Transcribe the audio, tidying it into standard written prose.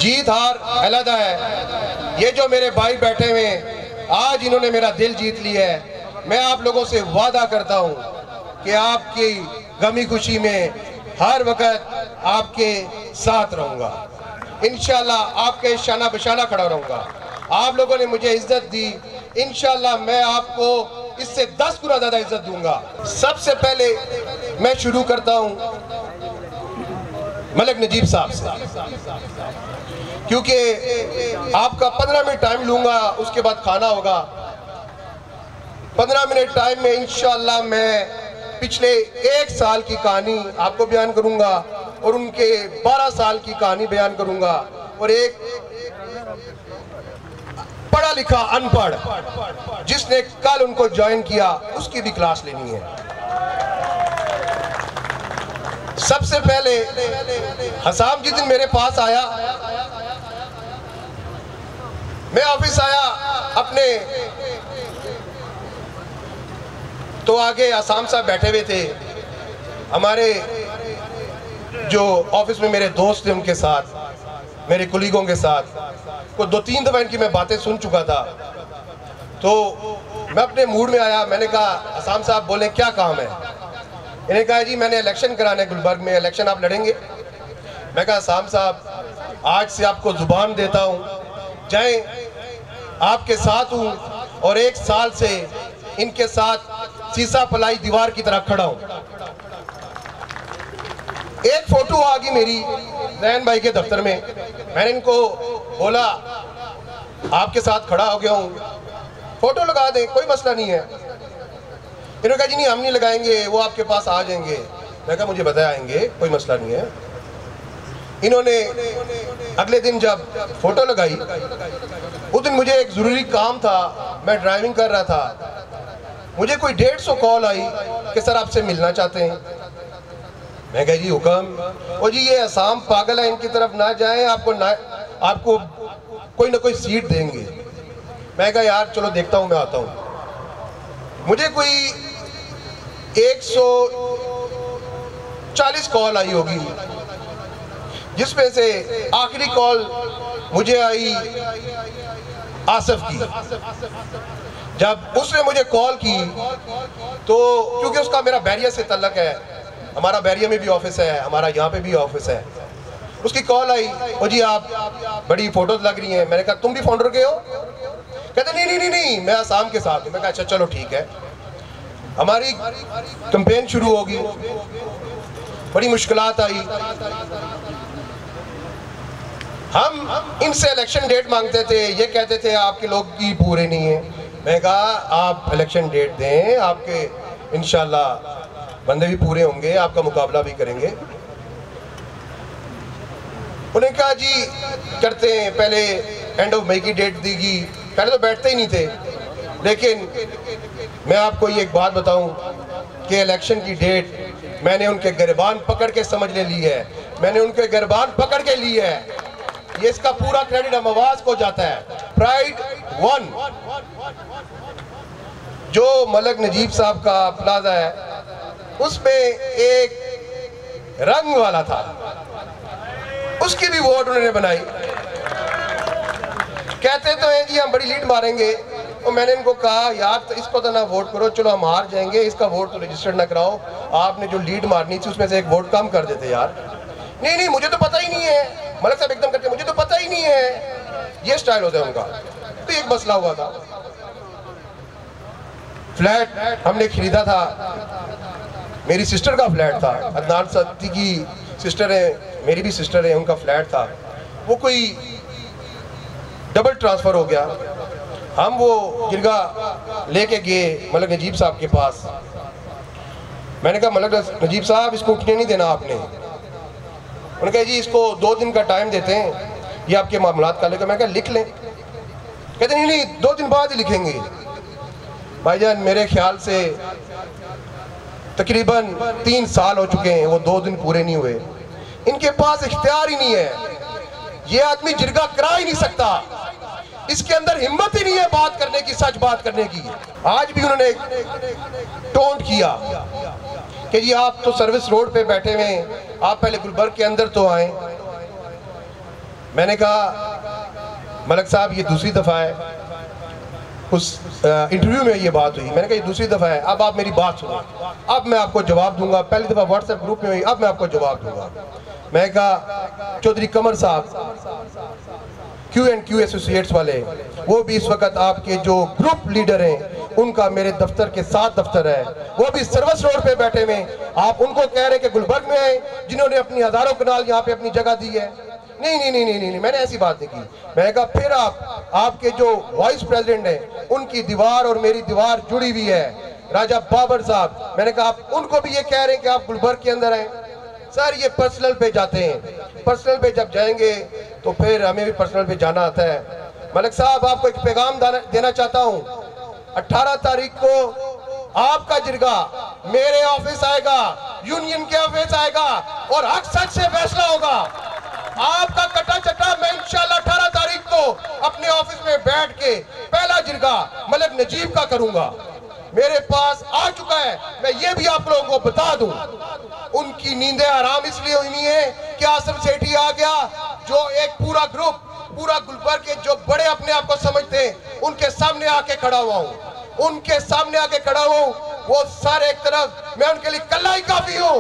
जीत हार अलग है। ये जो मेरे भाई बैठे हुए हैं, आज इन्होंने मेरा दिल जीत लिया है। मैं आप लोगों से वादा करता हूँ कि आपकी गमी खुशी में हर वक्त आपके साथ रहूँगा। इंशाल्लाह आपके शाना बशाना खड़ा रहूँगा। आप लोगों ने मुझे इज्जत दी, इंशाल्लाह मैं आपको इससे 10 गुना ज़्यादा इज्जत दूंगा। सबसे पहले मैं शुरू करता हूँ मलिक नजीब साहब से, क्योंकि आपका 15 मिनट टाइम लूंगा, उसके बाद खाना होगा। 15 मिनट टाइम में इंशाल्लाह मैं पिछले 1 साल की कहानी आपको बयान करूंगा और उनके 12 साल की कहानी बयान करूंगा, और एक पढ़ा लिखा अनपढ़ जिसने कल उनको ज्वाइन किया उसकी भी क्लास लेनी है। सबसे पहले हसाम जिस दिन मेरे पास आया, मैं ऑफिस आया अपने, तो आगे आसाम साहब बैठे हुए थे, हमारे जो ऑफिस में मेरे दोस्त थे उनके साथ, मेरे कुलीगों के साथ। को 2-3 दफा इनकी मैं बातें सुन चुका था, तो मैं अपने मूड में आया। मैंने कहा आसाम साहब बोले क्या काम है? इन्होंने कहा जी मैंने इलेक्शन कराना है गुलबर्ग में, इलेक्शन आप लड़ेंगे? मैं कहा आसाम साहब आज से आपको जुबान देता हूँ, जाएं आपके साथ हूँ, और 1 साल से इनके साथ सीसा पलाई दीवार की तरह खड़ा हूँ। एक फोटो आ गई मेरी रैन भाई के दफ्तर में, मैंने इनको बोला आपके साथ खड़ा हो गया हूँ, फोटो लगा दें, कोई मसला नहीं है। इन्होंने कहा जी नहीं हम नहीं लगाएंगे, वो आपके पास आ जाएंगे। मैं कहा मुझे बताएंगे, कोई मसला नहीं है। इन्होंने अगले दिन जब फोटो लगाई, उस दिन मुझे एक ज़रूरी काम था, मैं ड्राइविंग कर रहा था, मुझे कोई 150 कॉल आई कि सर आपसे मिलना चाहते हैं। मैं कहा जी हुक्म। और जी ये आसाम पागल है, इनकी तरफ ना जाएं, आपको कोई ना कोई सीट देंगे। मैं कहा यार चलो देखता हूँ, मैं आता हूँ। मुझे कोई 140 कॉल आई होगी, जिसमें से आखिरी कॉल मुझे आई आसिफ की। जब उसने मुझे कॉल की तो क्योंकि उसका मेरा बैरिया से तल्लक है, हमारा बैरिया में भी ऑफिस है, हमारा यहाँ पे भी ऑफिस है, उसकी कॉल आई, ओ जी आप बड़ी फोटोज लग रही हैं। मैंने कहा तुम भी फाउंडर के हो? कहते नहीं मैं आसाम के साथ हूँ। मैं कहा अच्छा चलो ठीक है। हमारी कैंपेन शुरू होगी, बड़ी मुश्किलात आई, हम इनसे इलेक्शन डेट मांगते थे, ये कहते थे आपके लोग की पूरे नहीं है। मैं कहा आप इलेक्शन डेट दें, आपके इंशाल्लाह बंदे भी पूरे होंगे, आपका मुकाबला भी करेंगे। उन्हें कहा जी करते हैं, पहले एंड ऑफ मई की डेट देगी। पहले तो बैठते ही नहीं थे, लेकिन मैं आपको ये एक बात बताऊं कि इलेक्शन की डेट मैंने उनके गिरबान पकड़ के समझ ले ली है, मैंने उनके गिरबान पकड़ के ली है। ये इसका पूरा क्रेडिट हम आवाज को जाता है। प्राइड 1 जो मलिक नजीब साहब का प्लाजा है, उसमें एक रंग वाला था, उसकी भी वोट उन्होंने बनाई। कहते तो हैं जी हम बड़ी लीड मारेंगे, और मैंने इनको कहा यार तो इसको तो ना वोट करो, चलो हम हार जाएंगे, इसका वोट तो रजिस्टर्ड ना कराओ, आपने जो लीड मारनी थी उसमें से एक वोट कम कर देते यार। नहीं मुझे तो पता ही नहीं है। मलिक साहब एकदम करके मुझे तो पता ही नहीं है, ये स्टाइल होता है उनका। तो एक मसला हुआ था, फ्लैट हमने खरीदा था, मेरी सिस्टर का फ्लैट था, अदनान सत्ती की सिस्टर है, मेरी भी सिस्टर है, उनका फ्लैट था, वो कोई डबल ट्रांसफ़र हो गया। हम वो जिरगा लेके गए मलिक नजीब साहब के पास। मैंने कहा मलिक नजीब साहब इसको उठने नहीं देना आपने। उन्होंने कहा जी इसको 2 दिन का टाइम देते हैं, ये आपके मामलात का लेकर। मैं कहा लिख लें। कहते नहीं 2 दिन बाद ही लिखेंगे। भाईजान मेरे ख्याल से तकरीबन 3 साल हो चुके हैं, वो 2 दिन पूरे नहीं हुए। इनके पास इख्तियार ही नहीं है, ये आदमी जिरगा करा ही नहीं सकता, इसके अंदर हिम्मत ही नहीं है बात करने की, सच बात करने की। आज भी उन्होंने टोंट किया कि जी आप तो सर्विस रोड पे बैठे हुए हैं, आप पहले गुलबर्ग के अंदर तो आए। मैंने कहा मलिक साहब ये दूसरी दफ़ा है, उस इंटरव्यू में ये बात हुई, मैंने कहा ये दूसरी दफ़ा है, अब आप मेरी बात सुनो, अब मैं आपको जवाब दूंगा। पहली दफ़ा व्हाट्सएप ग्रुप में हुई, अब मैं आपको जवाब दूंगा। मैं कहा चौधरी कमर साहब Q&Q एसोसिएट्स वाले, वो भी इस वक्त आपके जो ग्रुप लीडर हैं, उनका मेरे दफ्तर के साथ दफ्तर है, वो भी सर्विस रोड पे बैठे हुए, आप उनको कह रहे कि गुलबर्ग में आए जिन्होंने अपनी हजारों कनाल यहाँ पे अपनी जगह दी है। नहीं नहीं नहीं नहीं नहीं, मैंने ऐसी बात नहीं की। मैंने कहा फिर आपके जो वाइस प्रेसिडेंट हैं उनकी दीवार और मेरी दीवार जुड़ी हुई है, राजा बाबर साहब, मैंने कहा आप उनको भी ये कह रहे हैं कि आप गुलबर्ग के अंदर आए। सर ये पर्सनल पे जाते हैं, पर्सनल पे जब जाएंगे तो फिर हमें भी पर्सनल पे जाना आता है। मलिक साहब आपको एक पैगाम देना चाहता हूँ, 18 तारीख को आपका जिरगा मेरे ऑफिस आएगा, यूनियन के ऑफिस आएगा और हक सच से फैसला होगा। आपका कटा चटा मैं इंशाल्लाह 18 तारीख को अपने ऑफिस में बैठ के पहला जिरगा मलिक नजीब का करूंगा। मेरे पास आ चुका है, मैं ये भी आप लोगों को बता दूं, उनकी नींदें आराम इसलिए हुई है कि आसिफ सेठी आ गया, जो एक पूरा ग्रुप, पूरा गुलबर्ग के जो बड़े अपने आप को समझते हैं उनके सामने आके खड़ा हुआ हूं, उनके सामने आके खड़ा हूं, वो सारे एक तरफ, मैं उनके लिए कल्ला ही काफी हूं।